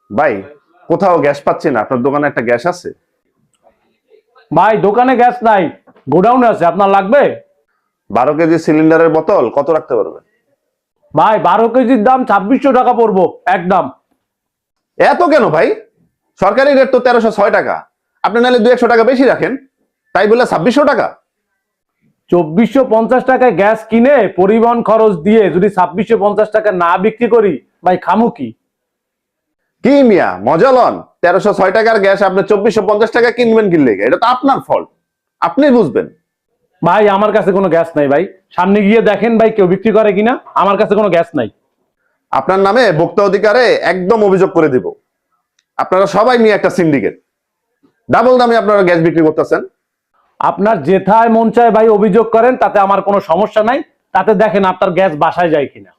ভাই কোথাও গ্যাস পাচ্ছি না, আপনার দোকানে একটা গ্যাস আছে? ভাই দোকানে গ্যাস নাই, গোডাউনে আছে, আপনার লাগবে? 12 কেজি সিলিন্ডারের বোতল কত রাখতে পারবেন? ভাই 12 কেজির দাম 2600 টাকা পড়বো একদম। এত কেন ভাই? সরকারি রেট তো 1306 টাকা, আপনি নাহলে 200 টাকা বেশি রাখেন, তাই বলে 2600 টাকা? 2450 টাকায় গ্যাস কিনে পরিবহন খরচ দিয়ে যদি 2650 টাকা না বিক্রি করি, ভাই খামু কি? কি মিয়া মজা লন? 1306 টাকার গ্যাস আপনি 2450 টাকা কিনবেন কিনলে, এটা তো আপনার ফল্ট, আপনি বুঝবেন। ভাই আমার কাছে কোনো গ্যাস নাই ভাই, সামনে গিয়ে দেখেন ভাই কেউ বিক্রি করে কিনা, আমার কাছে কোনো গ্যাস নাই। আপনার নামে ভোক্তা অধিকারে একদম অভিযোগ করে দিব। আপনারা সবাই নিয়ে একটা সিন্ডিকেট, ডাবল দামে আপনারা গ্যাস বিক্রি করতেছেন। আপনার যেথায় মন চায় ভাই অভিযোগ করেন, তাতে আমার কোনো সমস্যা নাই। তাতে দেখেন আপনার গ্যাস বাসায় যায় কিনা।